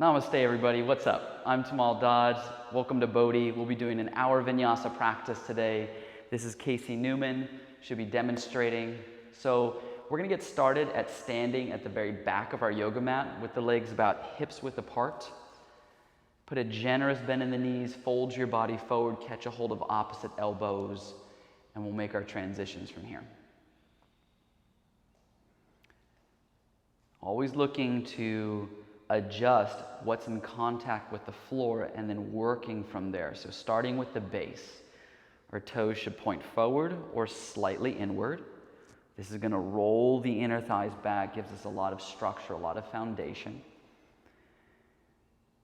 Namaste everybody, what's up? I'm Tamal Dodge, welcome to BODHI. We'll be doing an hour vinyasa practice today. This is Casey Newman, should be demonstrating. So we're gonna get started at standing at the very back of our yoga mat with the legs about hips width apart. Put a generous bend in the knees, fold your body forward, catch a hold of opposite elbows, and we'll make our transitions from here. Always looking to adjust what's in contact with the floor and then working from there. So starting with the base, our toes should point forward or slightly inward. This is going to roll the inner thighs back, gives us a lot of structure, a lot of foundation.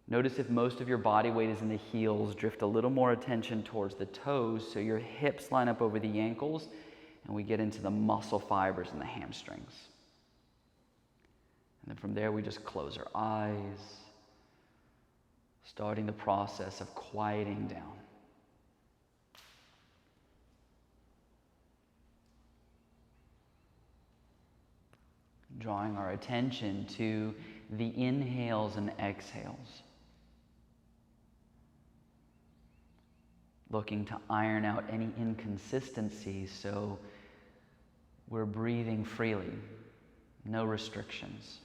Notice if most of your body weight is in the heels, drift a little more attention towards the toes so your hips line up over the ankles and we get into the muscle fibers and the hamstrings. And then from there, we just close our eyes, starting the process of quieting down. Drawing our attention to the inhales and exhales. Looking to iron out any inconsistencies so we're breathing freely, no restrictions.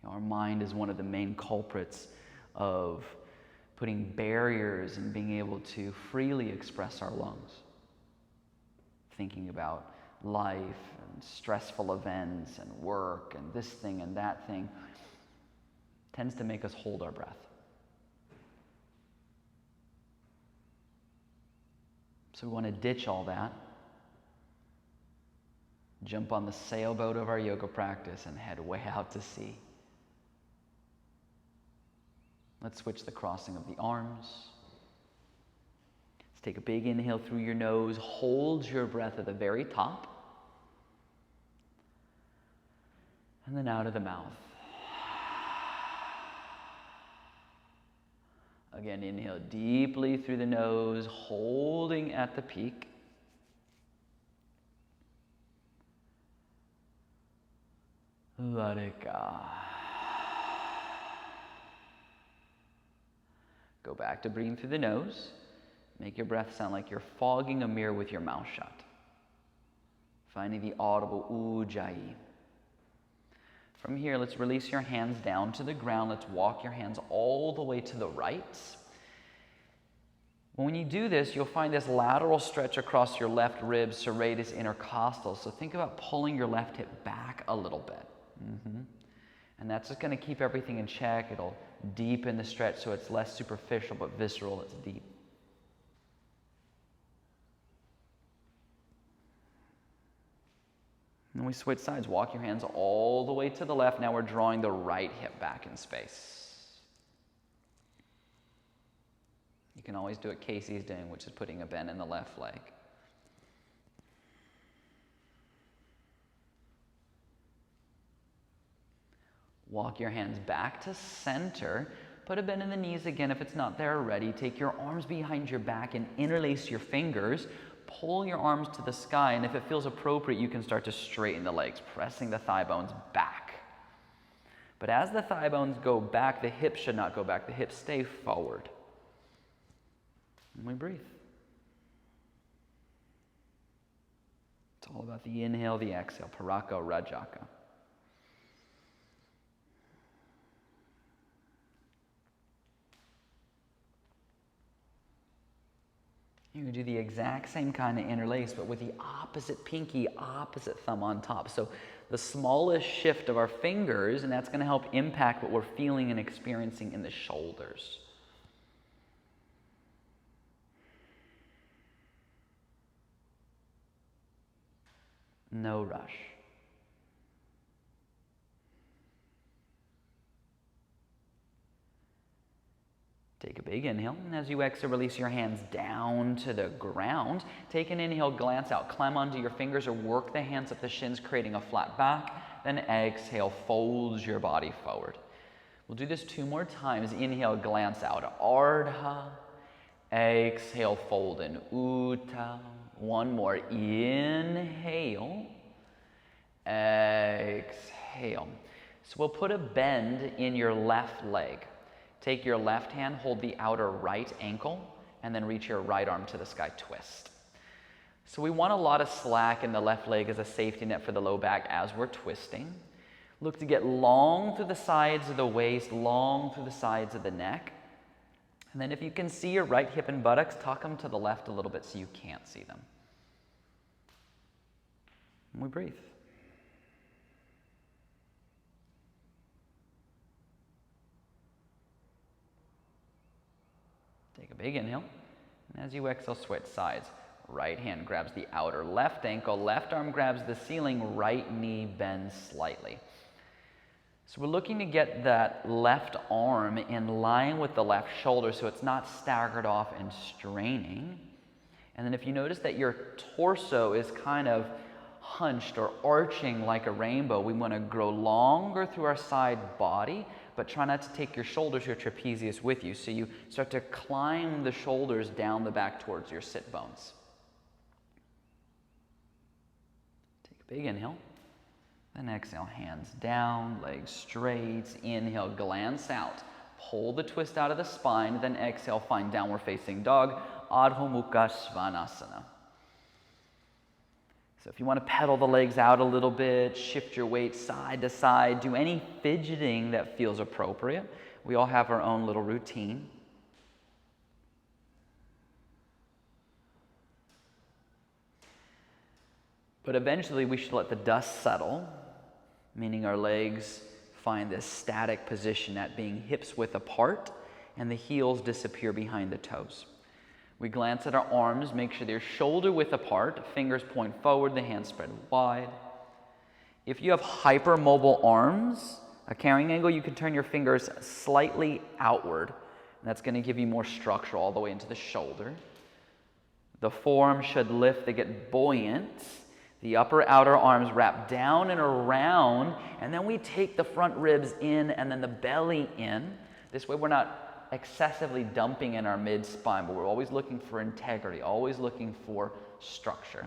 Our mind is one of the main culprits of putting barriers and being able to freely express our lungs. Thinking about life and stressful events and work and this thing and that thing tends to make us hold our breath. So we want to ditch all that, jump on the sailboat of our yoga practice and head way out to sea. Let's switch the crossing of the arms. Let's take a big inhale through your nose. Hold your breath at the very top. And then out of the mouth. Again, inhale deeply through the nose, holding at the peak. Let it go. Go back to breathing through the nose. Make your breath sound like you're fogging a mirror with your mouth shut. Finding the audible ujjayi. From here, let's release your hands down to the ground. Let's walk your hands all the way to the right. When you do this, you'll find this lateral stretch across your left rib, serratus intercostal. So think about pulling your left hip back a little bit. And that's just going to keep everything in check. It'll deepen the stretch so it's less superficial but visceral. It's deep. And we switch sides. Walk your hands all the way to the left. Now we're drawing the right hip back in space. You can always do what Casey's doing, which is putting a bend in the left leg. Walk your hands back to center. Put a bend in the knees again if it's not there already. Take your arms behind your back and interlace your fingers. Pull your arms to the sky, and if it feels appropriate, you can start to straighten the legs, pressing the thigh bones back. But as the thigh bones go back, the hips should not go back. The hips stay forward. And we breathe. It's all about the inhale, the exhale, Paraka, Rajaka. You're going to do the exact same kind of interlace, but with the opposite pinky, opposite thumb on top. So the smallest shift of our fingers, and that's going to help impact what we're feeling and experiencing in the shoulders. No rush. Take a big inhale, and as you exhale, release your hands down to the ground. Take an inhale, glance out, climb onto your fingers or work the hands up the shins, creating a flat back. Then exhale, fold your body forward. We'll do this 2 more times. Inhale, glance out, Ardha. Exhale, fold in Utthha. 1 more, inhale. Exhale. So we'll put a bend in your left leg. Take your left hand, hold the outer right ankle, and then reach your right arm to the sky, twist. So we want a lot of slack in the left leg as a safety net for the low back as we're twisting. Look to get long through the sides of the waist, long through the sides of the neck. And then if you can see your right hip and buttocks, tuck them to the left a little bit so you can't see them. And we breathe. Take a big inhale, and as you exhale, switch sides. Right hand grabs the outer left ankle, left arm grabs the ceiling, right knee bends slightly. So we're looking to get that left arm in line with the left shoulder so it's not staggered off and straining. And then if you notice that your torso is kind of hunched or arching like a rainbow, we want to grow longer through our side body, but try not to take your shoulders, your trapezius with you. So you start to climb the shoulders down the back towards your sit bones. Take a big inhale. Then exhale, hands down, legs straight. Inhale, glance out. Pull the twist out of the spine. Then exhale, find downward facing dog, Adho Mukha Svanasana. So if you want to pedal the legs out a little bit, shift your weight side to side, do any fidgeting that feels appropriate. We all have our own little routine. But eventually we should let the dust settle, meaning our legs find this static position at being hips width apart and the heels disappear behind the toes. We glance at our arms, make sure they're shoulder width apart, fingers point forward, the hands spread wide. If you have hypermobile arms, a carrying angle, you can turn your fingers slightly outward, and that's going to give you more structure all the way into the shoulder. The forearms should lift, they get buoyant. The upper outer arms wrap down and around, and then we take the front ribs in and then the belly in. This way we're not excessively dumping in our mid-spine, but we're always looking for integrity, always looking for structure.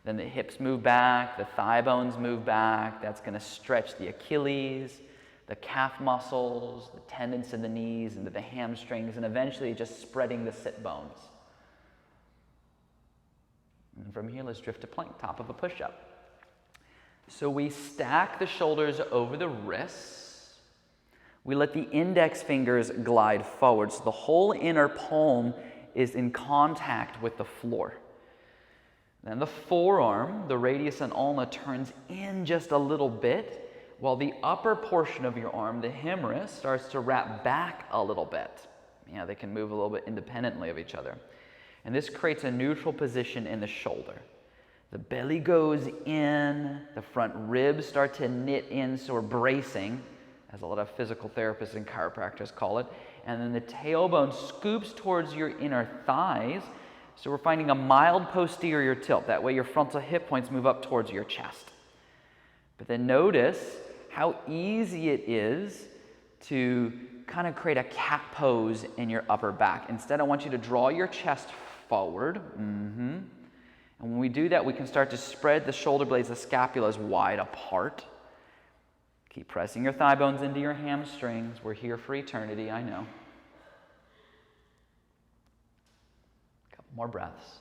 Then the hips move back, the thigh bones move back. That's going to stretch the Achilles, the calf muscles, the tendons in the knees, into the hamstrings, and eventually just spreading the sit bones. And from here, let's drift to plank, top of a push-up. So we stack the shoulders over the wrists. We let the index fingers glide forward, so the whole inner palm is in contact with the floor. Then the forearm, the radius and ulna, turns in just a little bit, while the upper portion of your arm, the humerus, starts to wrap back a little bit. Yeah, they can move a little bit independently of each other. And this creates a neutral position in the shoulder. The belly goes in, the front ribs start to knit in, so we're bracing, as a lot of physical therapists and chiropractors call it. And then the tailbone scoops towards your inner thighs, so we're finding a mild posterior tilt. That way your frontal hip points move up towards your chest. But then notice how easy it is to kind of create a cat pose in your upper back. Instead, I want you to draw your chest forward. And when we do that, we can start to spread the shoulder blades, the scapulas wide apart. Keep pressing your thigh bones into your hamstrings. We're here for eternity, I know. A couple more breaths.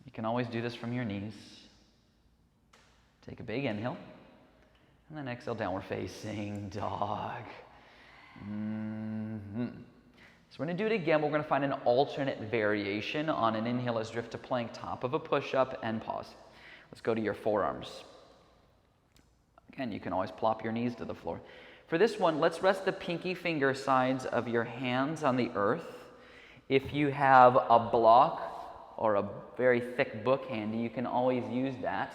You can always do this from your knees. Take a big inhale. And then exhale, downward facing dog. So we're going to do it again. We're going to find an alternate variation. On an inhale, let's drift to plank, top of a push-up, and pause. Let's go to your forearms. Again, you can always plop your knees to the floor. For this one, let's rest the pinky finger sides of your hands on the earth. If you have a block or a very thick book handy, you can always use that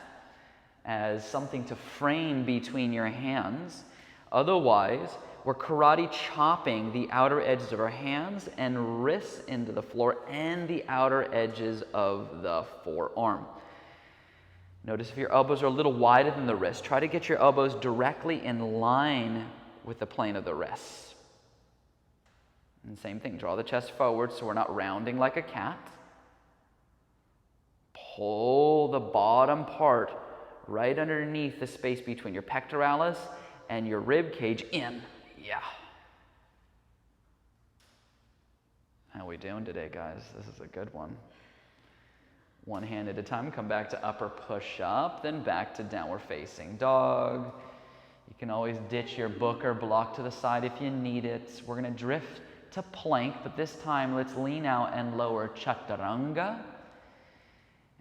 as something to frame between your hands. Otherwise, we're karate chopping the outer edges of our hands and wrists into the floor and the outer edges of the forearm. Notice if your elbows are a little wider than the wrist, try to get your elbows directly in line with the plane of the wrists. And same thing, draw the chest forward so we're not rounding like a cat. Pull the bottom part right underneath the space between your pectoralis and your rib cage in. Yeah. How we doing today, guys? This is a good one. One hand at a time, come back to upper push-up, then back to downward facing dog. You can always ditch your book or block to the side if you need it. We're going to drift to plank, but this time let's lean out and lower chaturanga.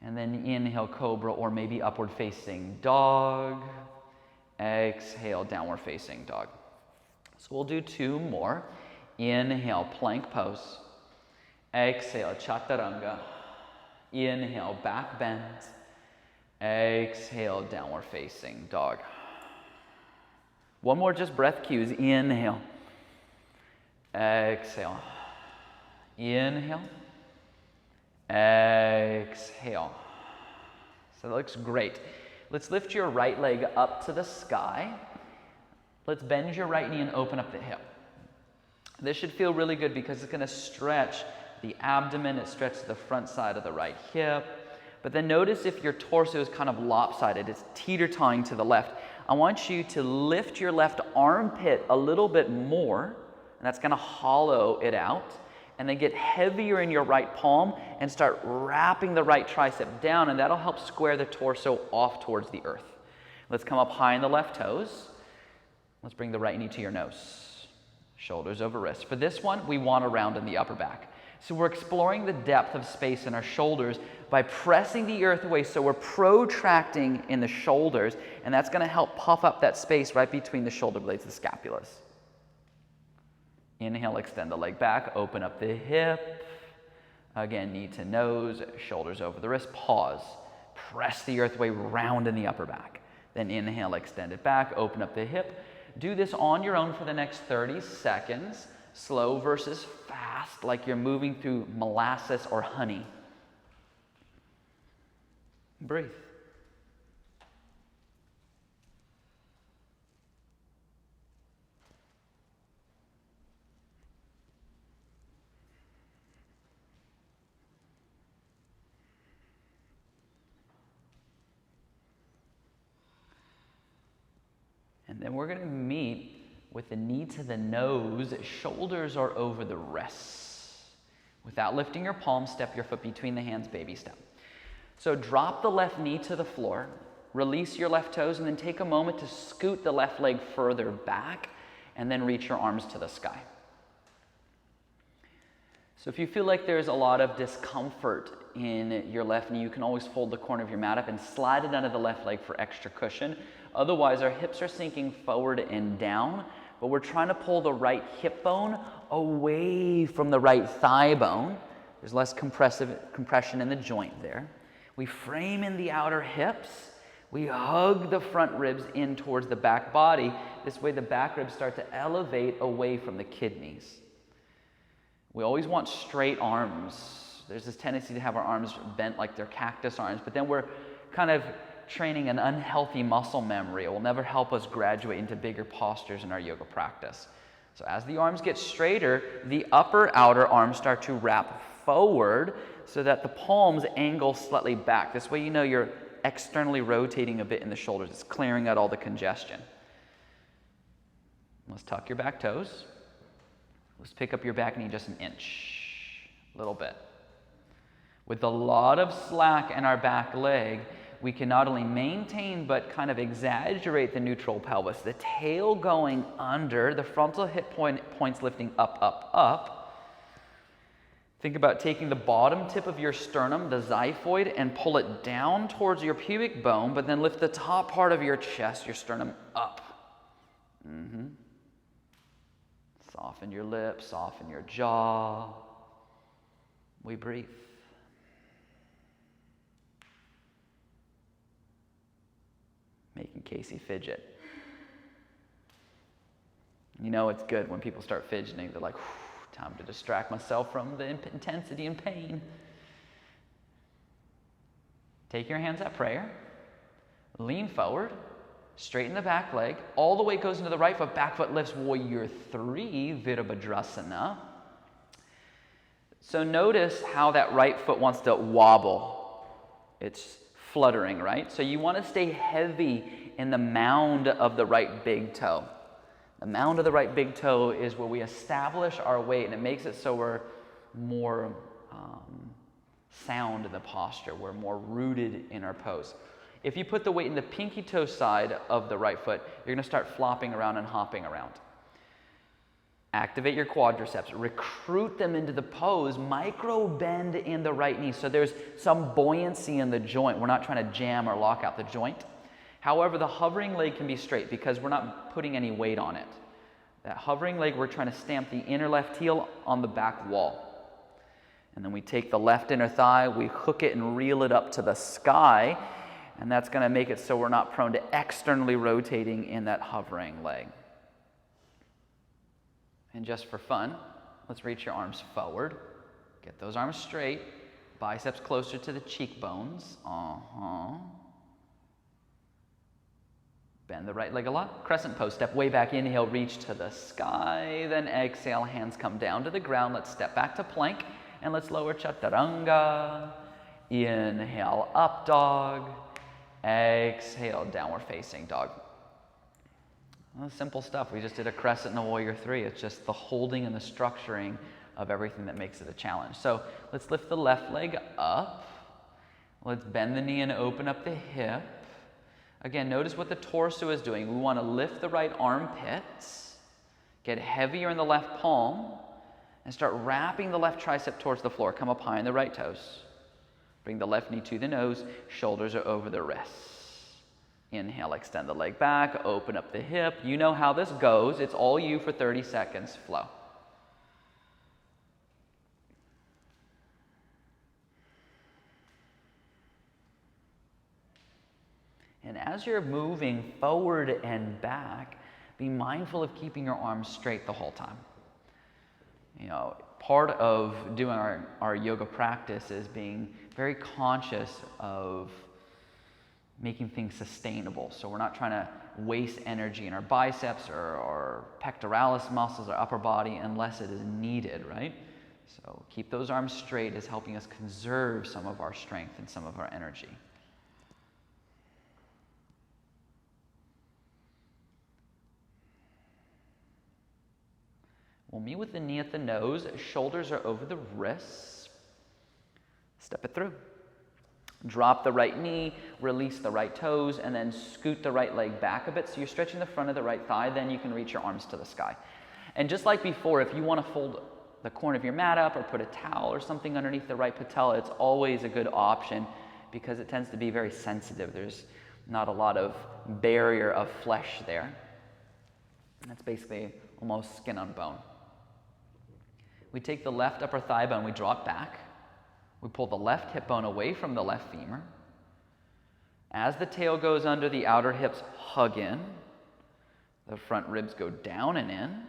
And then inhale, cobra, or maybe upward facing dog. Exhale, downward facing dog. So we'll do 2 more. Inhale, plank pose. Exhale, chaturanga. Inhale, back bend. Exhale, downward facing dog. One more, just breath cues. Inhale. Exhale. Inhale. Exhale. So that looks great. Let's lift your right leg up to the sky. Let's bend your right knee and open up the hip. This should feel really good because it's going to stretch the abdomen. It stretches the front side of the right hip. But then notice if your torso is kind of lopsided, it's teeter-tottering to the left. I want you to lift your left armpit a little bit more, and that's going to hollow it out. And then get heavier in your right palm and start wrapping the right tricep down, and that'll help square the torso off towards the earth. Let's come up high in the left toes. Let's bring the right knee to your nose. Shoulders over wrists. For this one, we want a round in the upper back. So we're exploring the depth of space in our shoulders by pressing the earth away, so we're protracting in the shoulders, and that's going to help puff up that space right between the shoulder blades, the scapulas. Inhale, extend the leg back, open up the hip. Again, knee to nose, shoulders over the wrist, pause. Press the earth way round in the upper back. Then inhale, extend it back, open up the hip. Do this on your own for the next 30 seconds. Slow versus fast, like you're moving through molasses or honey. Breathe. And then we're going to meet with the knee to the nose, shoulders are over the wrists. Without lifting your palm, step your foot between the hands, baby step. So drop the left knee to the floor, release your left toes, and then take a moment to scoot the left leg further back, and then reach your arms to the sky. So if you feel like there's a lot of discomfort in your left knee, you can always fold the corner of your mat up and slide it under the left leg for extra cushion. Otherwise, our hips are sinking forward and down, but we're trying to pull the right hip bone away from the right thigh bone. There's less compression in the joint there. We frame in the outer hips. We hug the front ribs in towards the back body. This way the back ribs start to elevate away from the kidneys. We always want straight arms. There's this tendency to have our arms bent like they're cactus arms, but then we're kind of training an unhealthy muscle memory. It will never help us graduate into bigger postures in our yoga practice. So as the arms get straighter, the upper outer arms start to wrap forward so that the palms angle slightly back. This way you know you're externally rotating a bit in the shoulders. It's clearing out all the congestion. Let's tuck your back toes. Let's pick up your back knee just an inch, a little bit. With a lot of slack in our back leg, we can not only maintain but kind of exaggerate the neutral pelvis. The tail going under, the frontal hip points lifting up, up, up. Think about taking the bottom tip of your sternum, the xiphoid, and pull it down towards your pubic bone, but then lift the top part of your chest, your sternum, up. Soften your lips, soften your jaw. We breathe. Making Casey fidget. You know it's good when people start fidgeting. They're like, time to distract myself from the intensity and pain. Take your hands at prayer. Lean forward. Straighten the back leg. All the weight goes into the right foot. Back foot lifts. Warrior 3, Virabhadrasana. So notice how that right foot wants to wobble. It's fluttering, right? So you want to stay heavy in the mound of the right big toe. The mound of the right big toe is where we establish our weight, and it makes it so we're more sound in the posture. We're more rooted in our pose. If you put the weight in the pinky toe side of the right foot, you're going to start flopping around and hopping around. Activate your quadriceps. Recruit them into the pose. Micro bend in the right knee. So there's some buoyancy in the joint. We're not trying to jam or lock out the joint. However, the hovering leg can be straight because we're not putting any weight on it. That hovering leg, we're trying to stamp the inner left heel on the back wall. And then we take the left inner thigh, we hook it and reel it up to the sky. And that's going to make it so we're not prone to externally rotating in that hovering leg. And just for fun, let's reach your arms forward. Get those arms straight. Biceps closer to the cheekbones. Bend the right leg a lot. Crescent pose. Step way back. Inhale, reach to the sky. Then exhale, hands come down to the ground. Let's step back to plank. And let's lower chaturanga. Inhale, up dog. Exhale, downward facing dog. Well, simple stuff. We just did a crescent and a warrior 3. It's just the holding and the structuring of everything that makes it a challenge. So let's lift the left leg up. Let's bend the knee and open up the hip. Again, notice what the torso is doing. We want to lift the right armpits, get heavier in the left palm, and start wrapping the left tricep towards the floor. Come up high in the right toes. Bring the left knee to the nose. Shoulders are over the wrists. Inhale, extend the leg back, open up the hip. You know how this goes. It's all you for 30 seconds. Flow. And as you're moving forward and back, be mindful of keeping your arms straight the whole time. You know, part of doing our yoga practice is being very conscious of making things sustainable. So we're not trying to waste energy in our biceps or pectoralis muscles or upper body unless it is needed, right? So keep those arms straight is helping us conserve some of our strength and some of our energy. We'll meet with the knee at the nose. Shoulders are over the wrists. Step it through. Drop the right knee, release the right toes, and then scoot the right leg back a bit. So you're stretching the front of the right thigh, then you can reach your arms to the sky. And just like before, if you want to fold the corner of your mat up or put a towel or something underneath the right patella, it's always a good option because it tends to be very sensitive. There's not a lot of barrier of flesh there. And that's basically almost skin on bone. We take the left upper thigh bone, we draw it back. We pull the left hip bone away from the left femur. As the tail goes under, the outer hips hug in. The front ribs go down and in.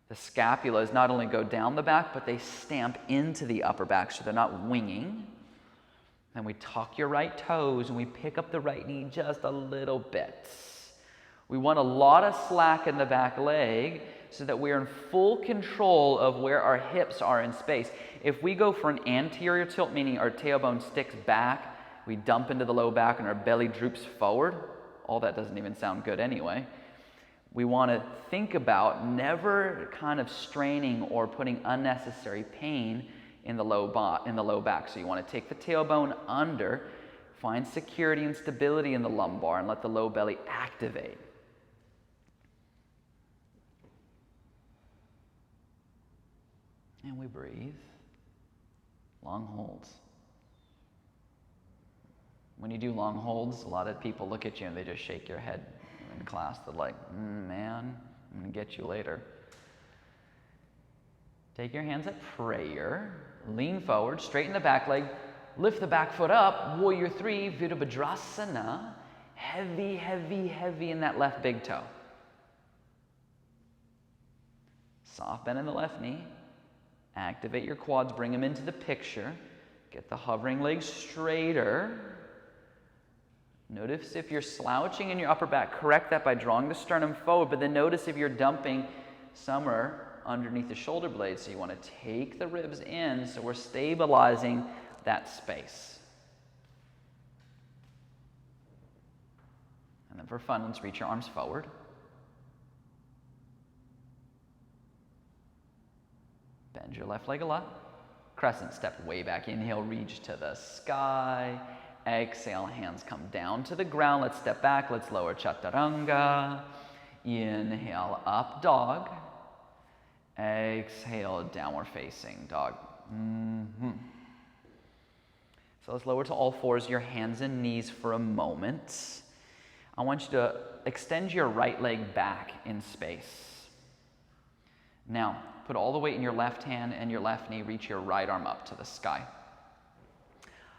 The scapulas not only go down the back, but they stamp into the upper back, so they're not winging. Then we tuck your right toes and we pick up the right knee just a little bit. We want a lot of slack in the back leg so that we're in full control of where our hips are in space. If we go for an anterior tilt, meaning our tailbone sticks back, we dump into the low back and our belly droops forward, all that doesn't even sound good anyway. We want to think about never kind of straining or putting unnecessary pain in the low back. So you want to take the tailbone under, find security and stability in the lumbar, and let the low belly activate. And we breathe. Long holds. When you do long holds, a lot of people look at you and they just shake your head in class. They're like, man, I'm going to get you later. Take your hands at prayer. Lean forward, straighten the back leg, lift the back foot up. Warrior 3, Virabhadrasana. Heavy, heavy, heavy in that left big toe. Soft bend in the left knee. Activate your quads, bring them into the picture. Get the hovering legs straighter. Notice if you're slouching in your upper back, correct that by drawing the sternum forward, but then notice if you're dumping somewhere underneath the shoulder blades. So you want to take the ribs in, so we're stabilizing that space. And then for fun, let's reach your arms forward. Bend your left leg a lot. Crescent step way back. Inhale, reach to the sky. Exhale, hands come down to the ground. Let's step back. Let's lower chaturanga. Inhale, up dog. Exhale, downward facing dog. So let's lower to all fours, your hands and knees for a moment. I want you to extend your right leg back in space. Now, put all the weight in your left hand and your left knee. Reach your right arm up to the sky.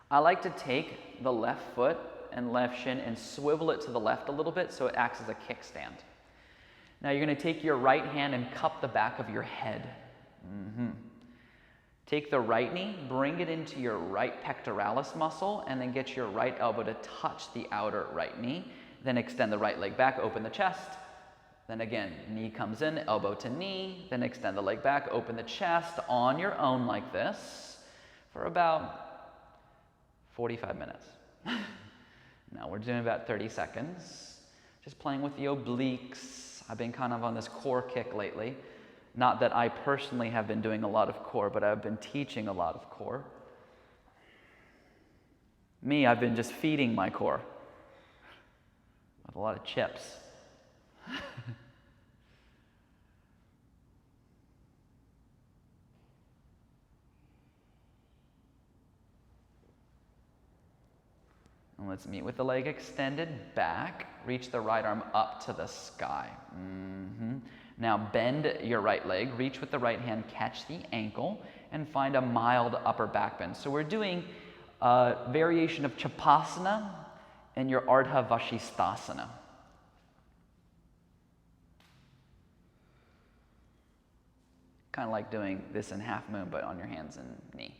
I like to take the left foot and left shin and swivel it to the left a little bit so it acts as a kickstand. Now you're going to take your right hand and cup the back of your head. Take the right knee, bring it into your right pectoralis muscle, and then get your right elbow to touch the outer right knee. Then extend the right leg back, open the chest. Then again, knee comes in, elbow to knee. Then extend the leg back, open the chest on your own like this for about 45 minutes. Now we're doing about 30 seconds. Just playing with the obliques. I've been kind of on this core kick lately. Not that I personally have been doing a lot of core, but I've been teaching a lot of core. Me, I've been just feeding my core with a lot of chips. And let's meet with the leg extended back. Reach the right arm up to the sky. Now bend your right leg. Reach with the right hand, catch the ankle, and find a mild upper back bend. So we're doing a variation of Chapasana and your Ardha Vashisthasana. Kind of like doing this in half moon, but on your hands and knee.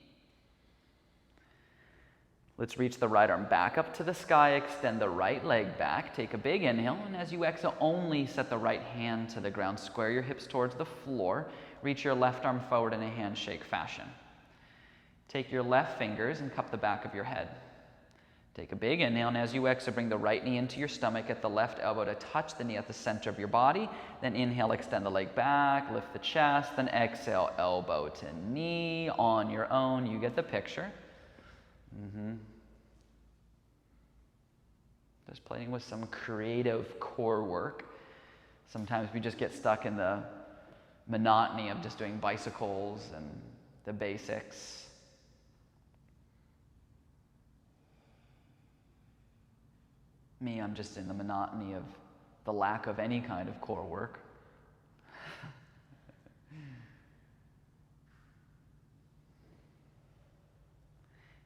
Let's reach the right arm back up to the sky, extend the right leg back, take a big inhale, and as you exhale, only set the right hand to the ground. Square your hips towards the floor. Reach your left arm forward in a handshake fashion. Take your left fingers and cup the back of your head. Take a big inhale, and as you exhale, bring the right knee into your stomach, get the left elbow to touch the knee at the center of your body. Then inhale, extend the leg back, lift the chest, then exhale, elbow to knee on your own. You get the picture. Just playing with some creative core work. Sometimes we just get stuck in the monotony of just doing bicycles and the basics. Me, I'm just in the monotony of the lack of any kind of core work.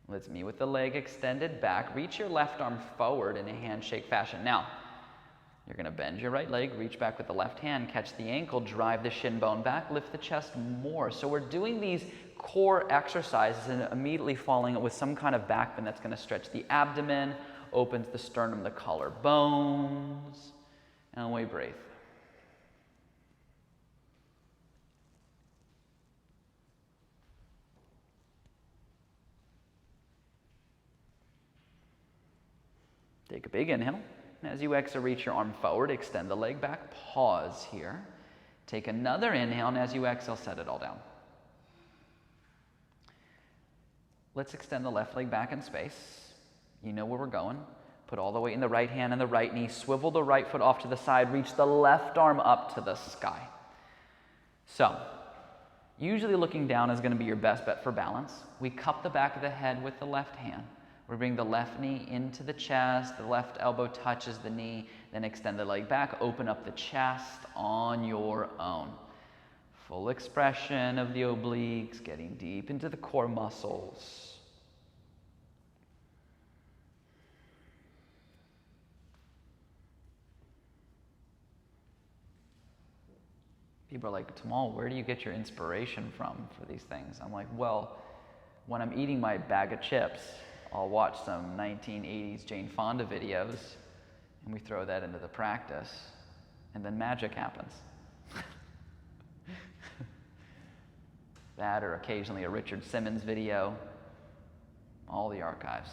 Let's meet with the leg extended back. Reach your left arm forward in a handshake fashion. Now, you're going to bend your right leg, reach back with the left hand, catch the ankle, drive the shin bone back, lift the chest more. So we're doing these core exercises and immediately following it with some kind of back bend that's going to stretch the abdomen, opens the sternum, the collarbones, and we breathe. Take a big inhale. And as you exhale, reach your arm forward, extend the leg back, pause here. Take another inhale, and as you exhale, set it all down. Let's extend the left leg back in space. You know where we're going. Put all the weight in the right hand and the right knee. Swivel the right foot off to the side. Reach the left arm up to the sky. So, Usually looking down is going to be your best bet for balance. We cup the back of the head with the left hand. We bring the left knee into the chest, the left elbow touches the knee, then extend the leg back, open up the chest on your own. Full expression of the obliques, getting deep into the core muscles. People are like, Tamal, where do you get your inspiration from for these things? I'm like, well, when I'm eating my bag of chips, I'll watch some 1980s Jane Fonda videos, and we throw that into the practice, and then magic happens. That, or occasionally a Richard Simmons video, all the archives.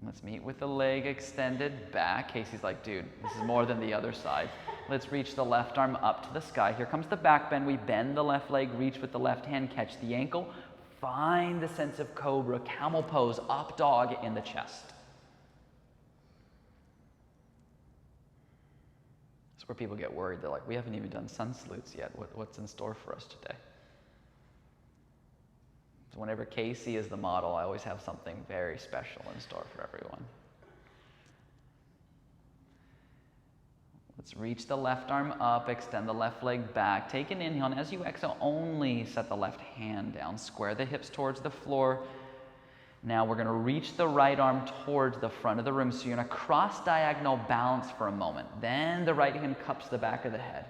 Let's meet with the leg extended back. Casey's like, dude, this is more than the other side. Let's reach the left arm up to the sky. Here comes the back bend. We bend the left leg, reach with the left hand, catch the ankle. Find the sense of cobra, camel pose, up dog in the chest. That's where people get worried. They're like, we haven't even done sun salutes yet. What's in store for us today? So whenever Casey is the model, I always have something very special in store for everyone. Let's reach the left arm up, extend the left leg back. Take an inhale, and as you exhale, only set the left hand down. Square the hips towards the floor. Now we're going to reach the right arm towards the front of the room. So you're going to cross diagonal balance for a moment. Then the right hand cups the back of the head.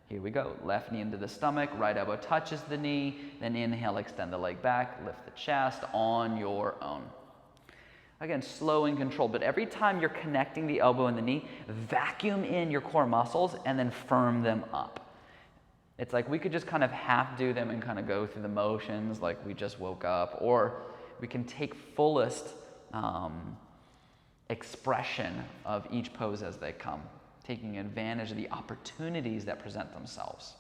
Here we go. Left knee into the stomach, right elbow touches the knee, then inhale, extend the leg back, lift the chest on your own. Again, slow and controlled, but every time you're connecting the elbow and the knee, vacuum in your core muscles and then firm them up. It's like we could just kind of half do them and kind of go through the motions like we just woke up, or we can take fullest expression of each pose as they come, taking advantage of the opportunities that present themselves.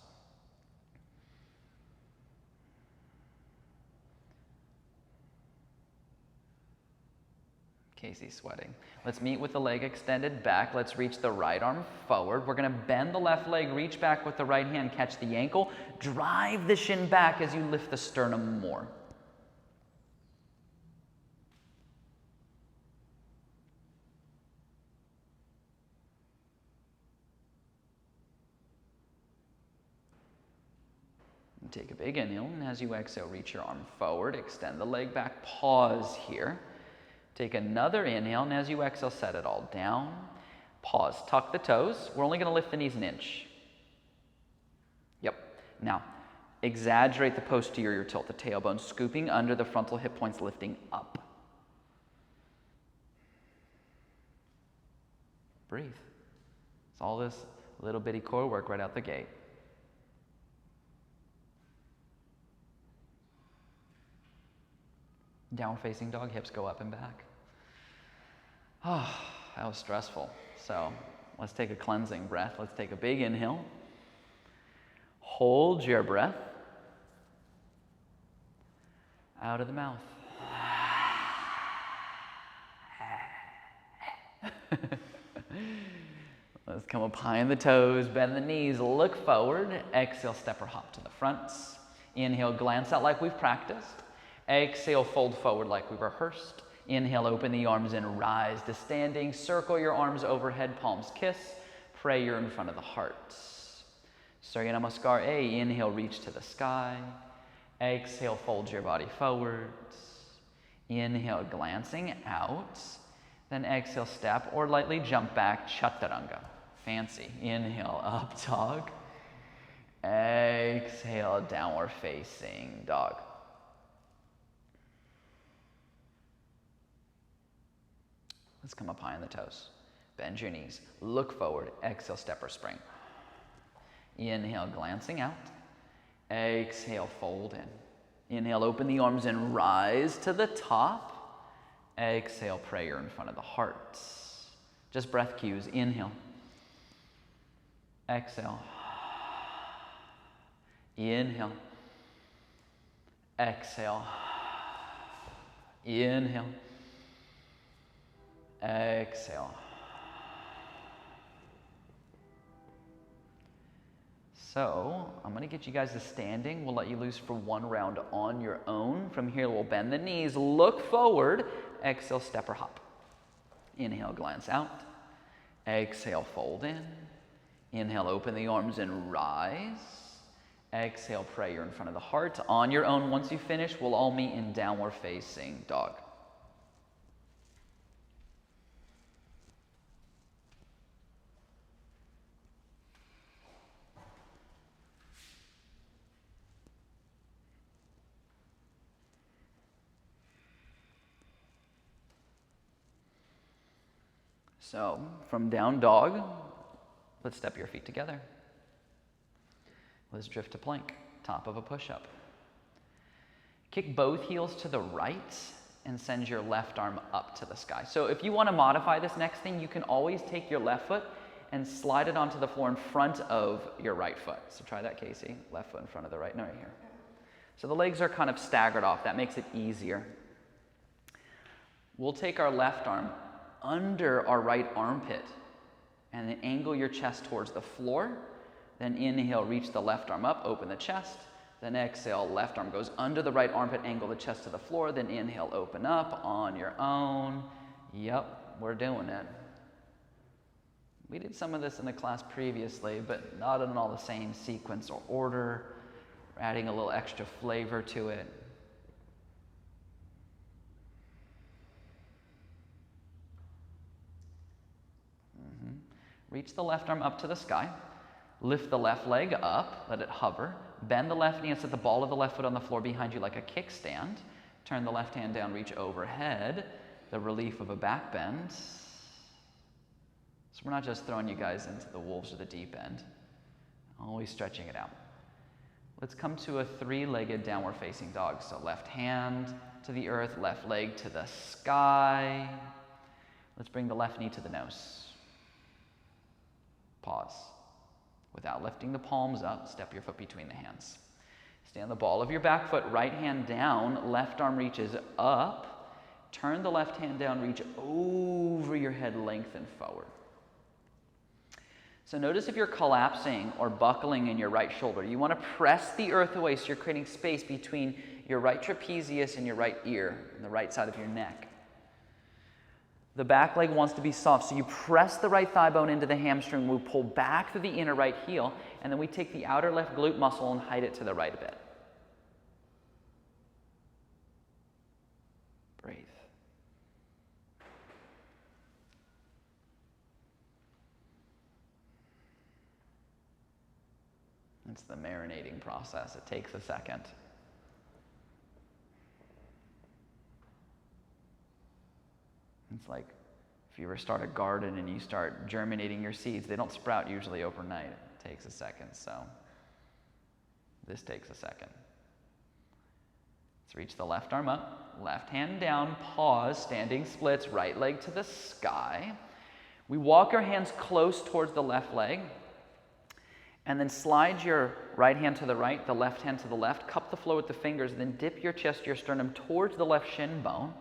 Casey's sweating. Let's meet with the leg extended back. Let's reach the right arm forward. We're going to bend the left leg, reach back with the right hand, catch the ankle, drive the shin back as you lift the sternum more. Take a big inhale, and as you exhale, reach your arm forward, extend the leg back, pause here. Take another inhale, and as you exhale, set it all down. Pause, tuck the toes. We're only going to lift the knees an inch. Yep. Now, exaggerate the posterior tilt, the tailbone scooping under the frontal hip points, lifting up. Breathe. It's all this little bitty core work right out the gate. Downward facing dog, hips go up and back. Oh, that was stressful. So let's take a cleansing breath. Let's take a big inhale. Hold your breath. Out of the mouth. Let's come up high in the toes, bend the knees, look forward. Exhale, step or hop to the front. Inhale, glance out like we've practiced. Exhale, fold forward like we rehearsed. Inhale, open the arms and rise to standing. Circle your arms overhead, palms kiss. Prayer in front of the heart. Surya Namaskar A. Inhale, reach to the sky. Exhale, fold your body forward. Inhale, glancing out. Then exhale, step or lightly jump back, Chaturanga. Fancy. Inhale, up dog. Exhale, downward facing dog. Let's come up high on the toes. Bend your knees. Look forward. Exhale, step or spring. Inhale, glancing out. Exhale, fold in. Inhale, open the arms and rise to the top. Exhale, prayer in front of the heart. Just breath cues. Inhale. Exhale. Inhale. Exhale. Inhale. Exhale. So I'm going to get you guys to standing. We'll let you loose for one round on your own. From here, we'll bend the knees, look forward. Exhale, step or hop. Inhale, glance out. Exhale, fold in. Inhale, open the arms and rise. Exhale, prayer in front of the heart. On your own, once you finish, we'll all meet in downward facing dog. So, from down dog, let's step your feet together. Let's drift to plank, top of a push-up. Kick both heels to the right and send your left arm up to the sky. So if you want to modify this next thing, you can always take your left foot and slide it onto the floor in front of your right foot. So try that, Casey. Left foot in front of the right, no, right here. So the legs are kind of staggered off. That makes it easier. We'll take our left arm under our right armpit and then angle your chest towards the floor. Then inhale, reach the left arm up, open the chest. Then exhale, left arm goes under the right armpit, angle the chest to the floor. Then inhale, open up on your own. Yep, we're doing it. We did some of this in the class previously, but not in all the same sequence or order. We're adding a little extra flavor to it. Reach the left arm up to the sky. Lift the left leg up, let it hover. Bend the left knee and set the ball of the left foot on the floor behind you like a kickstand. Turn the left hand down, reach overhead. The relief of a back bend. So we're not just throwing you guys into the wolves or the deep end. Always stretching it out. Let's come to a three-legged downward facing dog. So left hand to the earth, left leg to the sky. Let's bring the left knee to the nose. Pause. Without lifting the palms up, step your foot between the hands. Stand the ball of your back foot, right hand down, left arm reaches up. Turn the left hand down, reach over your head, lengthen forward. So notice if you're collapsing or buckling in your right shoulder, you want to press the earth away so you're creating space between your right trapezius and your right ear, and the right side of your neck. The back leg wants to be soft, so you press the right thigh bone into the hamstring. We pull back through the inner right heel, and then we take the outer left glute muscle and hide it to the right a bit. Breathe. It's the marinating process. It takes a second. It's like if you ever start a garden and you start germinating your seeds, they don't sprout usually overnight. It takes a second, so this takes a second. Let's reach the left arm up, left hand down, pause, standing splits, right leg to the sky. We walk our hands close towards the left leg, and then slide your right hand to the right, the left hand to the left, cup the floor with the fingers, then dip your chest, your sternum towards the left shin bone.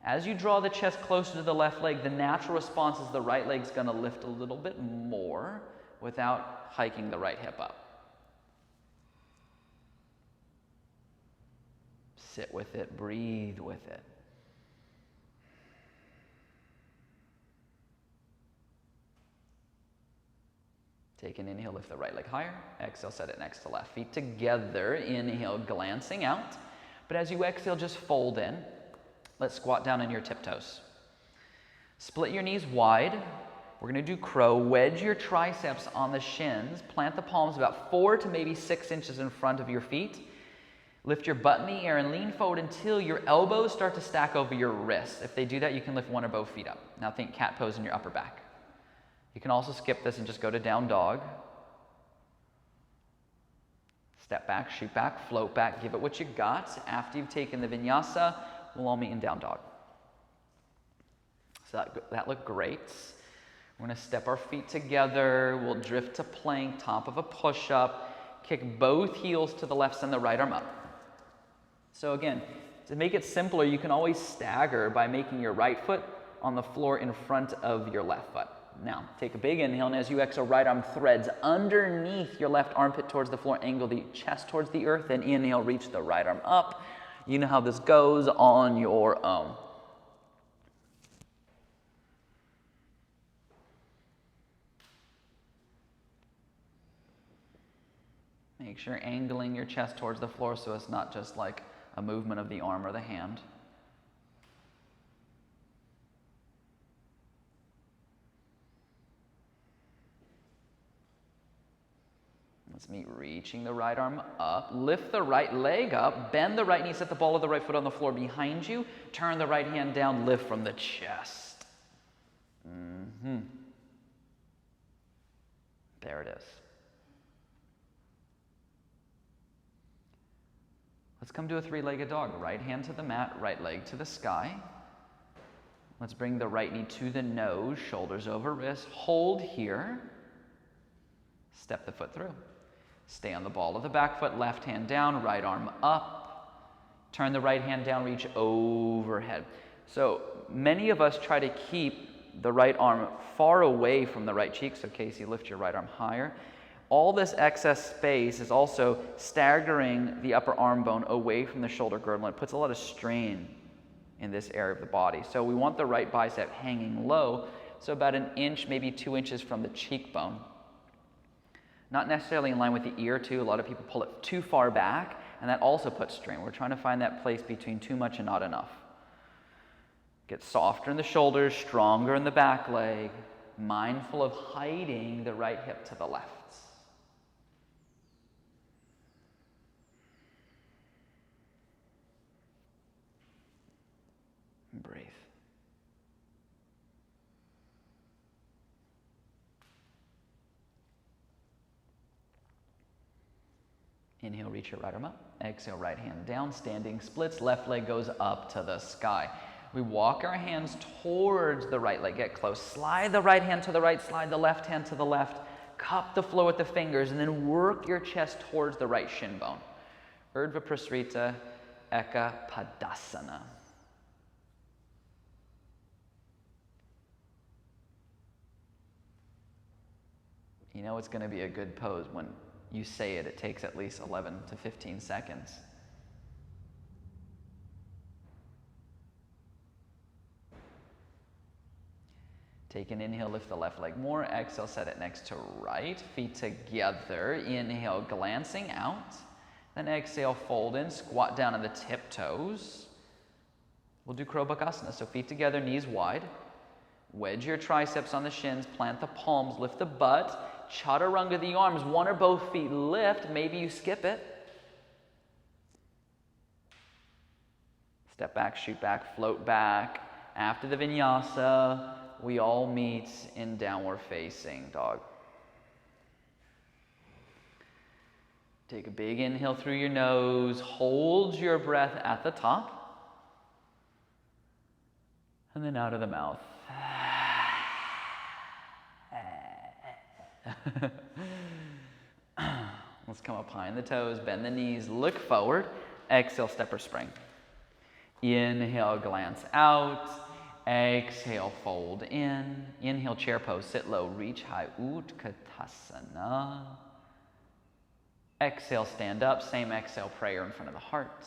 As you draw the chest closer to the left leg, the natural response is the right leg's going to lift a little bit more without hiking the right hip up. Sit with it, breathe with it. Take an inhale, lift the right leg higher. Exhale, set it next to left. Feet together. Inhale, glancing out. But as you exhale, just fold in. Let's squat down on your tiptoes. Split your knees wide. We're going to do crow. Wedge your triceps on the shins. Plant the palms about 4 to maybe 6 inches in front of your feet. Lift your butt in the air and lean forward until your elbows start to stack over your wrists. If they do that, you can lift one or both feet up. Now think cat pose in your upper back. You can also skip this and just go to down dog. Step back, shoot back, float back, give it what you got. After you've taken the vinyasa, we'll all meet in down dog. So that looked great. We're going to step our feet together. We'll drift to plank, top of a push-up. Kick both heels to the left, send the right arm up. So again, to make it simpler, you can always stagger by making your right foot on the floor in front of your left foot. Now, take a big inhale, and as you exhale, right arm threads underneath your left armpit towards the floor, angle the chest towards the earth, and inhale, reach the right arm up. You know how this goes on your own. Make sure you're angling your chest towards the floor so it's not just like a movement of the arm or the hand. That's me reaching the right arm up. Lift the right leg up. Bend the right knee. Set the ball of the right foot on the floor behind you. Turn the right hand down. Lift from the chest. There it is. Let's come to a three-legged dog. Right hand to the mat. Right leg to the sky. Let's bring the right knee to the nose. Shoulders over wrist. Hold here. Step the foot through. Stay on the ball of the back foot, left hand down, right arm up. Turn the right hand down, reach overhead. So many of us try to keep the right arm far away from the right cheek. So Casey, lift your right arm higher. All this excess space is also staggering the upper arm bone away from the shoulder girdle, and it puts a lot of strain in this area of the body. So we want the right bicep hanging low, so about an inch, maybe 2 inches from the cheekbone. Not necessarily in line with the ear too. A lot of people pull it too far back, and that also puts strain. We're trying to find that place between too much and not enough. Get softer in the shoulders, stronger in the back leg, mindful of hiding the right hip to the left. Breathe. Inhale, reach your right arm up. Exhale, right hand down. Standing splits. Left leg goes up to the sky. We walk our hands towards the right leg. Get close. Slide the right hand to the right. Slide the left hand to the left. Cup the floor with the fingers. And then work your chest towards the right shin bone. Urdhva Prasrita Eka Padasana. You know it's going to be a good pose when you say it. It takes at least 11 to 15 seconds. Take an inhale, lift the left leg more. Exhale, set it next to right. Feet together. Inhale, glancing out. Then exhale, fold in, squat down on the tiptoes. We'll do Crowbar Ohana. So feet together, knees wide. Wedge your triceps on the shins, plant the palms, lift the butt. Chaturanga the arms, one or both feet lift. Maybe you skip it. Step back, shoot back, float back. After the vinyasa, we all meet in downward facing dog. Take a big inhale through your nose. Hold your breath at the top. And then out of the mouth. Let's come up high in the toes, bend the knees, look forward. Exhale, step or spring. Inhale, glance out. Exhale, fold in. Inhale, chair pose, sit low, reach high, Utkatasana. Exhale, stand up. Same exhale, prayer in front of the heart.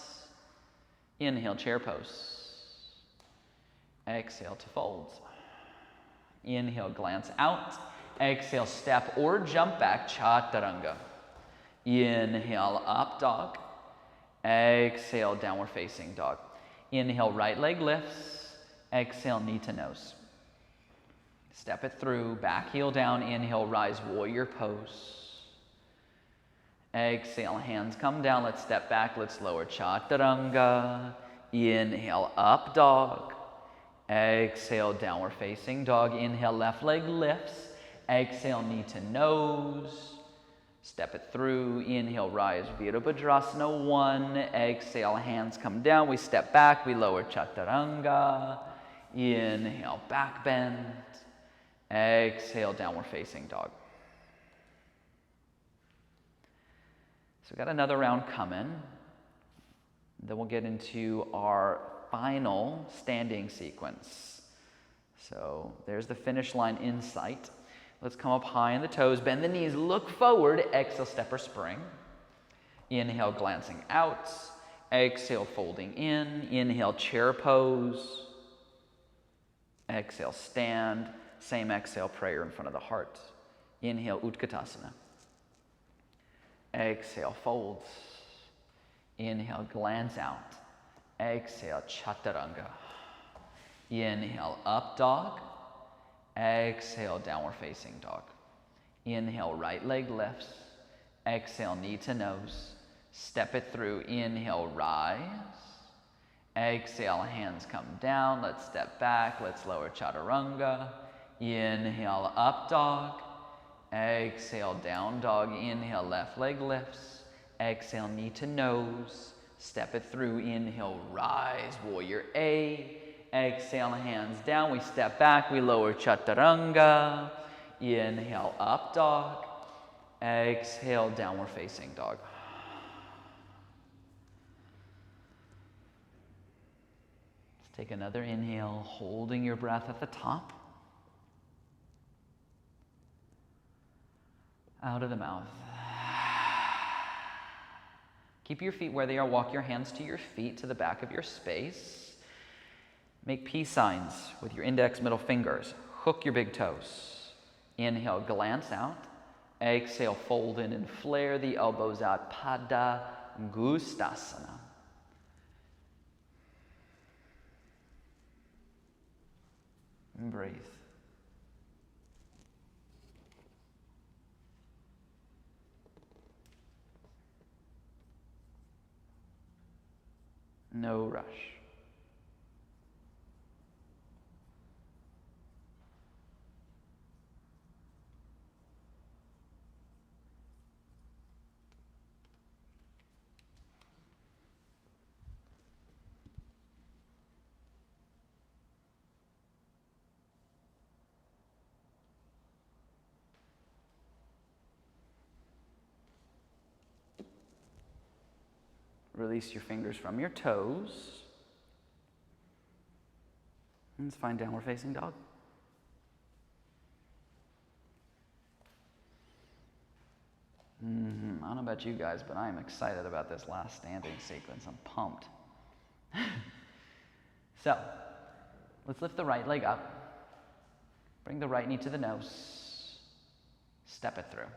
Inhale, chair pose. Exhale to fold. Inhale, glance out. Exhale, step or jump back, Chaturanga. Inhale, up dog. Exhale, downward facing dog. Inhale, right leg lifts. Exhale, knee to nose. Step it through, back heel down. Inhale, rise, warrior pose. Exhale, hands come down. Let's step back. Let's lower, Chaturanga. Inhale, up dog. Exhale, downward facing dog. Inhale, left leg lifts. Exhale, knee to nose. Step it through. Inhale, rise, Virabhadrasana 1. Exhale, hands come down. We step back. We lower, Chaturanga. Inhale, back bend. Exhale, downward facing dog. So we've got another round coming. Then we'll get into our final standing sequence. So there's the finish line in sight. Let's come up high in the toes, bend the knees, look forward, exhale, step or spring. Inhale, glancing out. Exhale, folding in. Inhale, chair pose. Exhale, stand. Same exhale, prayer in front of the heart. Inhale, Utkatasana. Exhale, fold. Inhale, glance out. Exhale, Chaturanga. Inhale, up dog. Exhale, downward facing dog. Inhale, right leg lifts. Exhale, knee to nose. Step it through. Inhale, rise. Exhale, hands come down. Let's step back. Let's lower Chaturanga. Inhale, up dog. Exhale, down dog. Inhale, left leg lifts. Exhale, knee to nose. Step it through. Inhale, rise, warrior A. Exhale, hands down. We step back. We lower Chaturanga. Inhale, up dog. Exhale, downward facing dog. Let's take another inhale, holding your breath at the top. Out of the mouth. Keep your feet where they are. Walk your hands to your feet, to the back of your space. Make peace signs with your index, middle fingers. Hook your big toes. Inhale, glance out. Exhale, fold in and flare the elbows out. Pada Gustasana. And breathe. No rush. Release your fingers from your toes. And let's find downward facing dog. I don't know about you guys, but I am excited about this last standing sequence. I'm pumped. So, let's lift the right leg up. Bring the right knee to the nose. Step it through.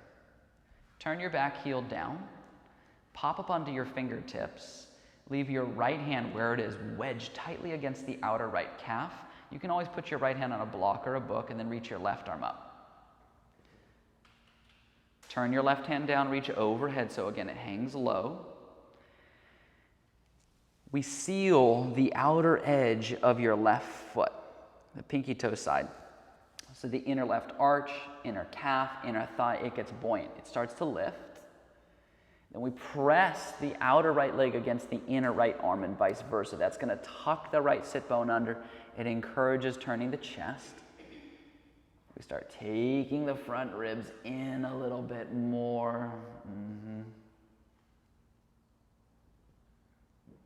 Turn your back heel down. Pop up onto your fingertips. Leave your right hand where it is, wedged tightly against the outer right calf. You can always put your right hand on a block or a book and then reach your left arm up. Turn your left hand down, reach overhead, so again it hangs low. We seal the outer edge of your left foot, the pinky toe side. So the inner left arch, inner calf, inner thigh, it gets buoyant. It starts to lift. Then we press the outer right leg against the inner right arm and vice versa. That's going to tuck the right sit bone under. It encourages turning the chest. We start taking the front ribs in a little bit more.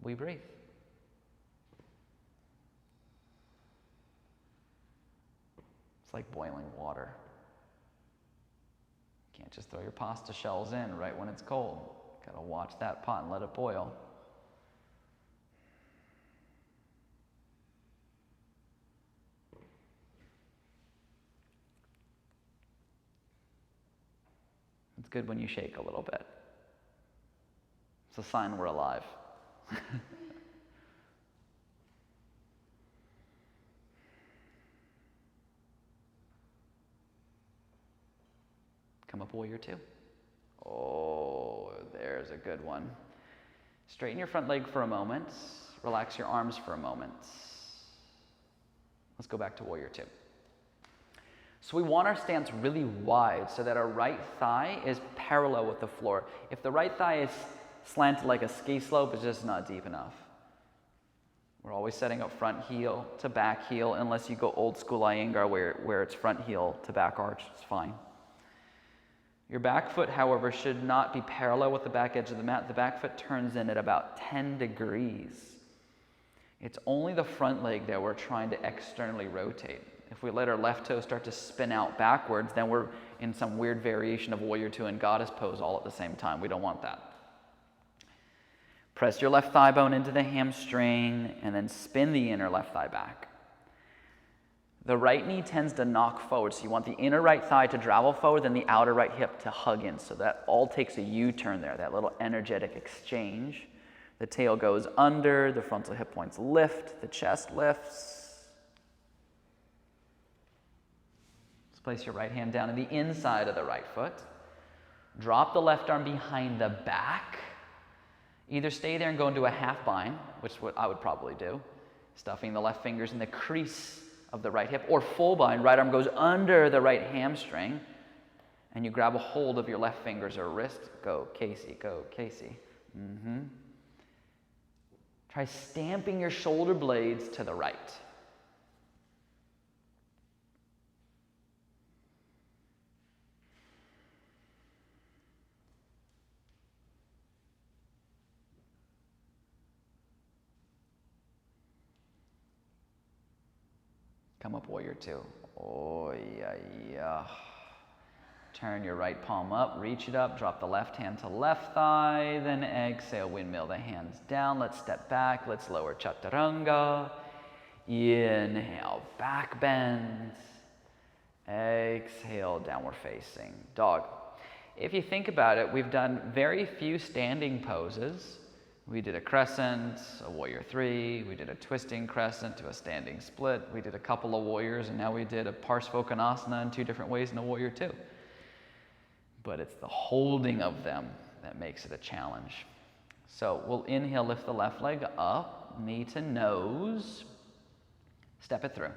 We breathe. It's like boiling water. You can't just throw your pasta shells in right when it's cold. Gotta watch that pot and let it boil. It's good when you shake a little bit. It's a sign we're alive. Come up, warrior two. Oh, there's a good one. Straighten your front leg for a moment. Relax your arms for a moment. Let's go back to warrior two. So we want our stance really wide so that our right thigh is parallel with the floor. If the right thigh is slanted like a ski slope, it's just not deep enough. We're always setting up front heel to back heel, unless you go old school Iyengar where it's front heel to back arch, it's fine. Your back foot, however, should not be parallel with the back edge of the mat. The back foot turns in at about 10 degrees. It's only the front leg that we're trying to externally rotate. If we let our left toe start to spin out backwards, then we're in some weird variation of warrior two and goddess pose all at the same time. We don't want that. Press your left thigh bone into the hamstring and then spin the inner left thigh back. The right knee tends to knock forward, so you want the inner right thigh to travel forward, then the outer right hip to hug in. So that all takes a U-turn there, that little energetic exchange. The tail goes under, the frontal hip points lift, the chest lifts. Place your right hand down in the inside of the right foot. Drop the left arm behind the back. Either stay there and go into a half bind, which is what I would probably do, stuffing the left fingers in the crease of the right hip, or full bind. Right arm goes under the right hamstring, and you grab a hold of your left fingers or wrist. Go, Casey, go, Casey. Try stamping your shoulder blades to the right. Come up, warrior two. Oh, yeah. Turn your right palm up, reach it up, drop the left hand to left thigh, then exhale, windmill the hands down. Let's step back, let's lower chaturanga. Inhale, back bend. Exhale, downward facing dog. If you think about it, we've done very few standing poses. We did a crescent, a warrior three, we did a twisting crescent to a standing split, we did a couple of warriors, and now we did a Parsvottanasana in 2 different ways in a warrior two. But it's the holding of them that makes it a challenge. So we'll inhale, lift the left leg up, knee to nose, step it through.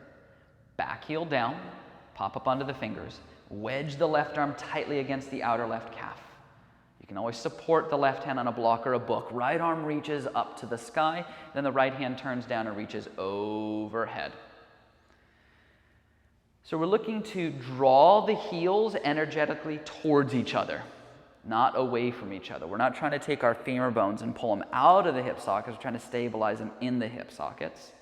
Back heel down, pop up onto the fingers, wedge the left arm tightly against the outer left calf. You can always support the left hand on a block or a book. Right arm reaches up to the sky, then the right hand turns down and reaches overhead. So we're looking to draw the heels energetically towards each other, not away from each other. We're not trying to take our femur bones and pull them out of the hip sockets. We're trying to stabilize them in the hip sockets.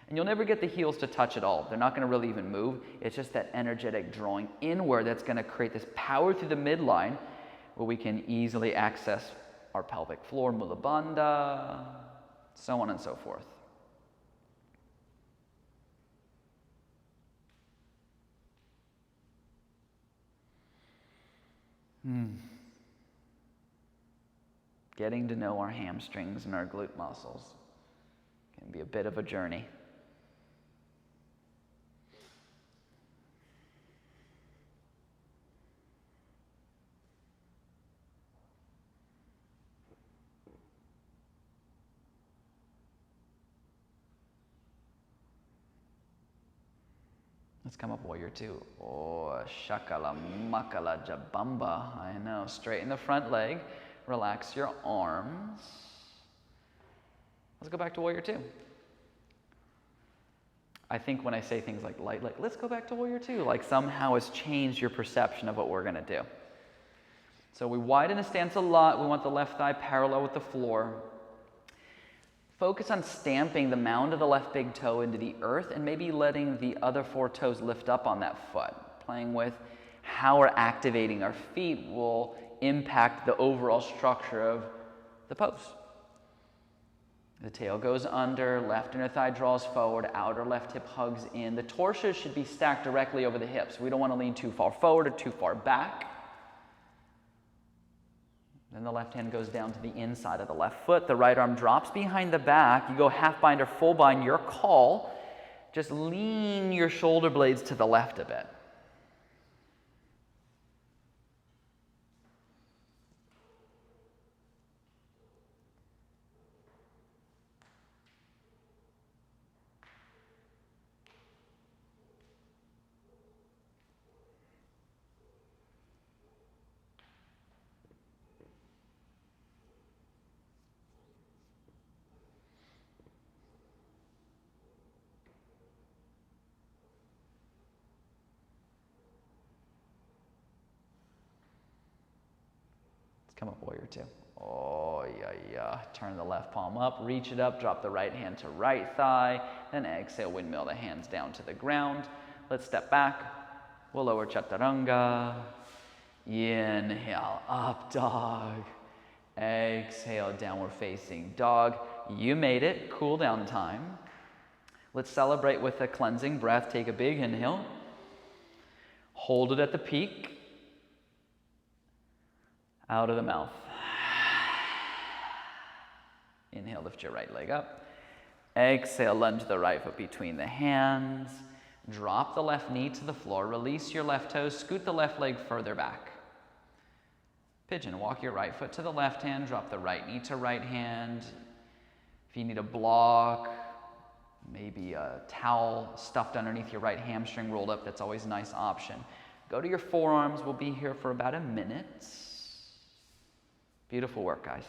And you'll never get the heels to touch at all. They're not going to really even move. It's just that energetic drawing inward that's going to create this power through the midline where we can easily access our pelvic floor, Mula Bandha, so on and so forth. Getting to know our hamstrings and our glute muscles can be a bit of a journey. Let's come up, warrior two. Oh, shakala makala jabamba. I know. Straighten the front leg. Relax your arms. Let's go back to warrior two. I think when I say things like let's go back to warrior two, like somehow it's changed your perception of what we're going to do. So we widen the stance a lot. We want the left thigh parallel with the floor. Focus on stamping the mound of the left big toe into the earth and maybe letting the other 4 toes lift up on that foot. Playing with how we're activating our feet will impact the overall structure of the pose. The tail goes under, left inner thigh draws forward, outer left hip hugs in. The torso should be stacked directly over the hips. We don't want to lean too far forward or too far back. Then the left hand goes down to the inside of the left foot. The right arm drops behind the back. You go half bind or full bind, your call. Just lean your shoulder blades to the left a bit. Come up, warrior two. Oh, yeah. Turn the left palm up, reach it up, drop the right hand to right thigh, then exhale, windmill the hands down to the ground. Let's step back. We'll lower chaturanga. Inhale, up dog. Exhale, downward facing dog. You made it. Cool down time. Let's celebrate with a cleansing breath. Take a big inhale. Hold it at the peak. Out of the mouth. Inhale, lift your right leg up. Exhale, lunge the right foot between the hands. Drop the left knee to the floor. Release your left toes. Scoot the left leg further back. Pigeon, walk your right foot to the left hand. Drop the right knee to right hand. If you need a block, maybe a towel stuffed underneath your right hamstring rolled up, that's always a nice option. Go to your forearms. We'll be here for about a minute. Beautiful work, guys.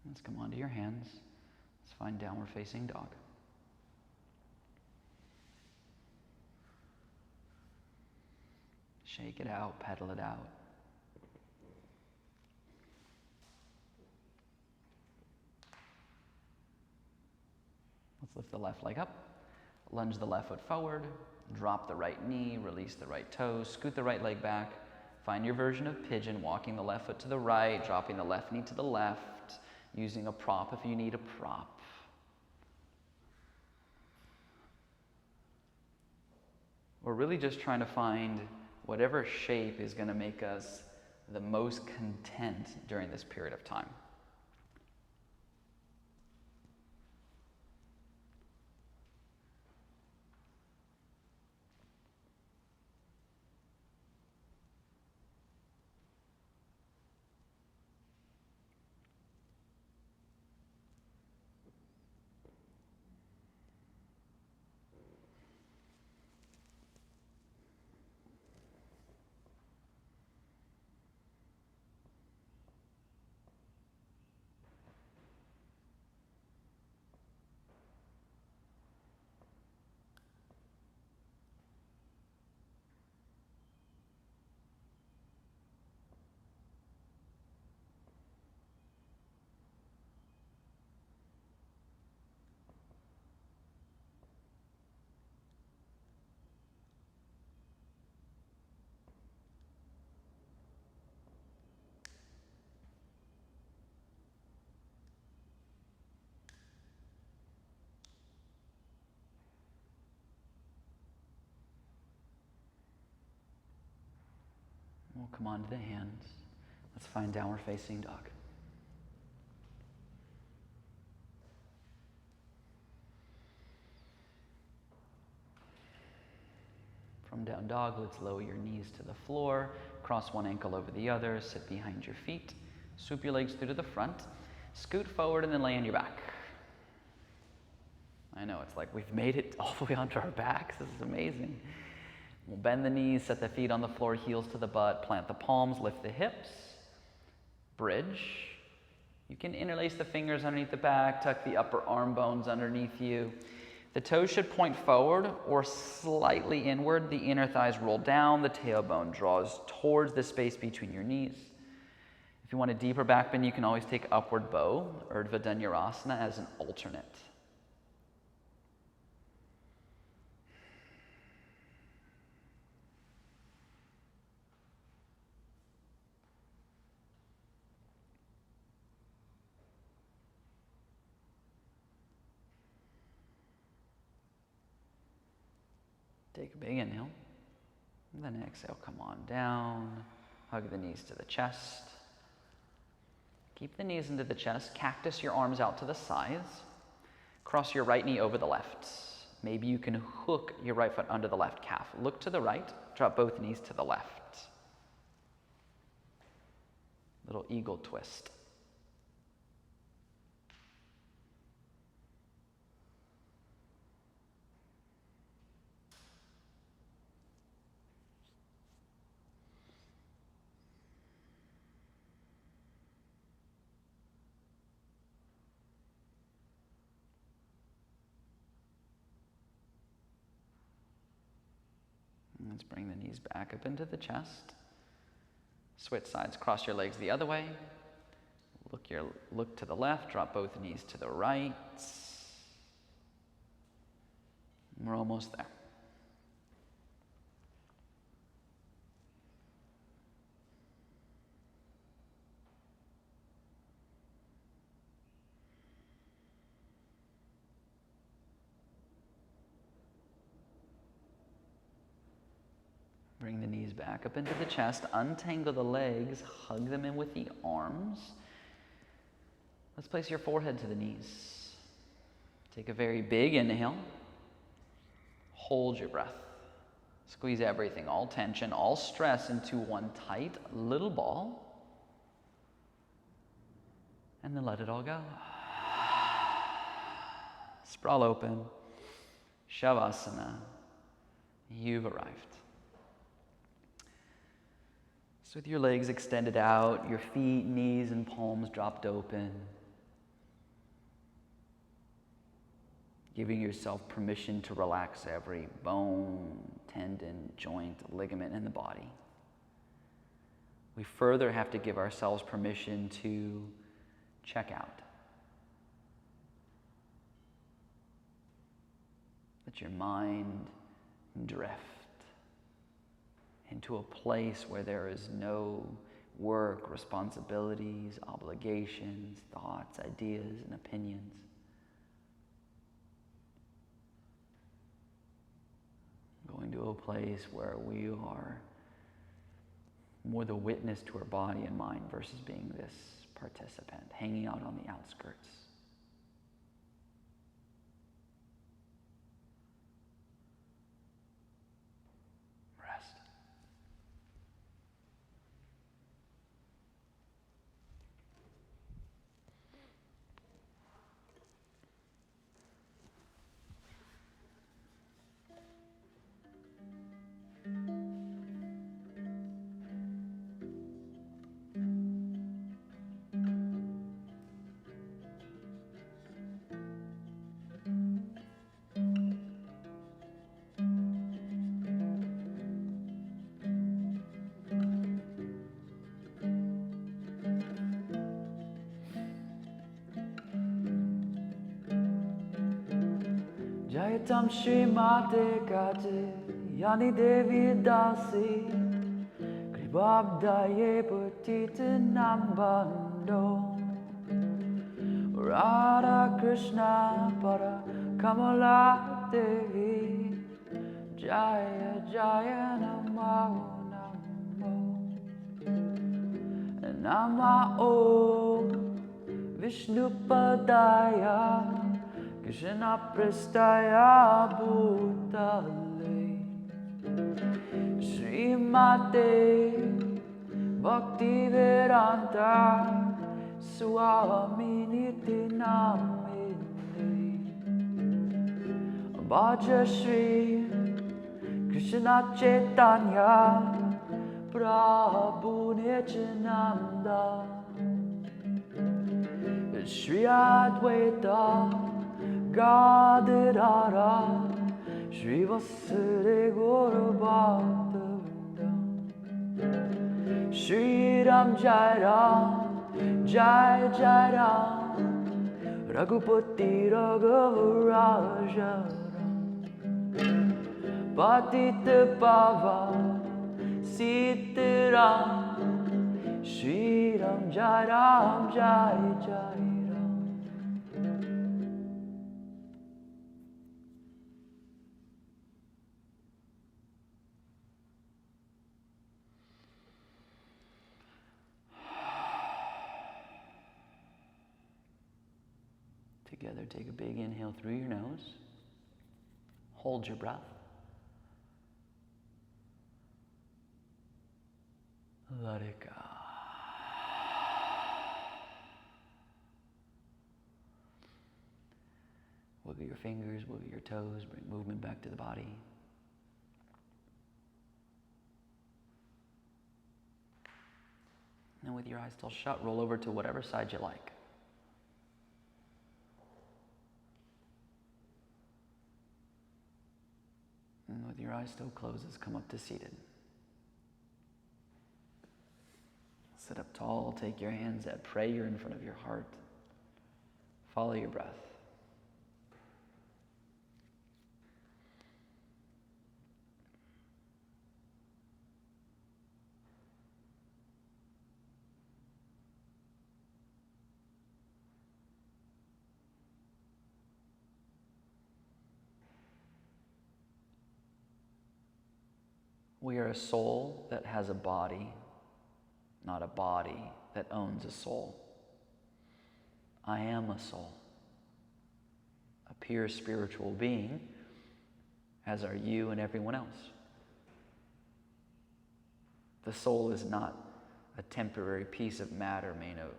Let's come onto your hands. Let's find downward facing dog. Shake it out, pedal it out. Let's lift the left leg up. Lunge the left foot forward. Drop the right knee. Release the right toes. Scoot the right leg back. Find your version of pigeon, walking the left foot to the right, dropping the left knee to the left. Using a prop if you need a prop. We're really just trying to find whatever shape is going to make us the most content during this period of time. We'll come onto the hands. Let's find downward facing dog. From down dog, let's lower your knees to the floor. Cross one ankle over the other. Sit behind your feet. Swoop your legs through to the front. Scoot forward and then lay on your back. I know, it's like we've made it all the way onto our backs. This is amazing. We'll bend the knees, set the feet on the floor, heels to the butt, plant the palms, lift the hips, bridge. You can interlace the fingers underneath the back, tuck the upper arm bones underneath you. The toes should point forward or slightly inward. The inner thighs roll down, the tailbone draws towards the space between your knees. If you want a deeper back bend, you can always take upward bow, Urdhva Dhanurasana, as an alternate. Take a big inhale. And then exhale, come on down. Hug the knees to the chest. Keep the knees into the chest. Cactus your arms out to the sides. Cross your right knee over the left. Maybe you can hook your right foot under the left calf. Look to the right. Drop both knees to the left. Little eagle twist. Let's bring the knees back up into the chest. Switch sides, cross your legs the other way. Look to the left, drop both knees to the right. We're almost there. Bring the knees back up into the chest. Untangle the legs. Hug them in with the arms. Let's place your forehead to the knees. Take a very big inhale. Hold your breath. Squeeze everything, all tension, all stress into one tight little ball. And then let it all go. Sprawl open. Shavasana. You've arrived. So with your legs extended out, your feet, knees, and palms dropped open, giving yourself permission to relax every bone, tendon, joint, ligament in the body. We further have to give ourselves permission to check out. Let your mind drift into a place where there is no work, responsibilities, obligations, thoughts, ideas, and opinions. Going to a place where we are more the witness to our body and mind versus being this participant, hanging out on the outskirts. Jayatam Srimate Kate Yani Devi Dasi Kribabdaye Putita Nambando Radha Krishna Para Kamala Devi Jaya Jaya Namo Namo Namo Vishnupadaya Krishna Prestaya Bhutale Srimate Bhakti Vedanta Swami Namine Bhaja Shri Krishna Chaitanya Prabhu Nityananda Shri Advaita Gadadhara Shri Vasudeva Guru Bhakta Shri Ram Jai Ram Jai Jai Ram Raghupati Raghav Raja Ram Patita Pavan Sita Ram Shri Ram Jai Ram Jai Jai Ram. together. Take a big inhale through your nose. Hold your breath. Let it go. Wiggle your fingers, wiggle your toes, bring movement back to the body. And with your eyes still shut, roll over to whatever side you like. And with your eyes still closed, come up to seated. Sit up tall, take your hands at prayer in front of your heart. Follow your breath. We are a soul that has a body, not a body that owns a soul. I am a soul, a pure spiritual being, as are you and everyone else. The soul is not a temporary piece of matter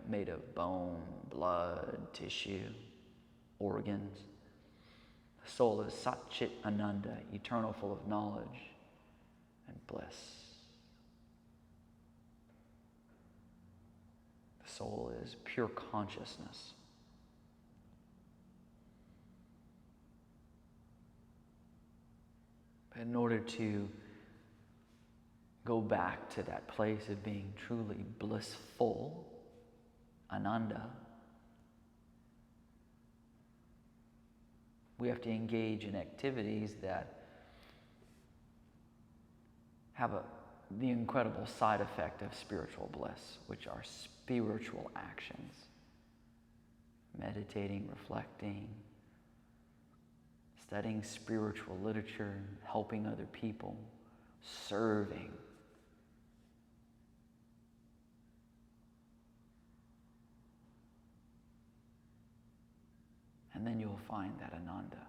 made of bone, blood, tissue, organs. The soul is Sat Chit Ananda, eternal, full of knowledge and bliss. The soul is pure consciousness. But in order to go back to that place of being truly blissful, Ananda, we have to engage in activities that have the incredible side effect of spiritual bliss, which are spiritual actions. Meditating, reflecting, studying spiritual literature, helping other people, serving. And then you'll find that Ananda,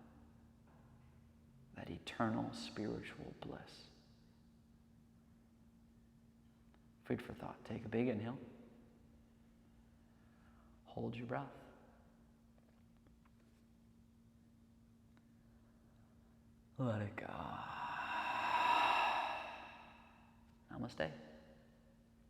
that eternal spiritual bliss. Food for thought. Take a big inhale. Hold your breath. Let it go. Namaste.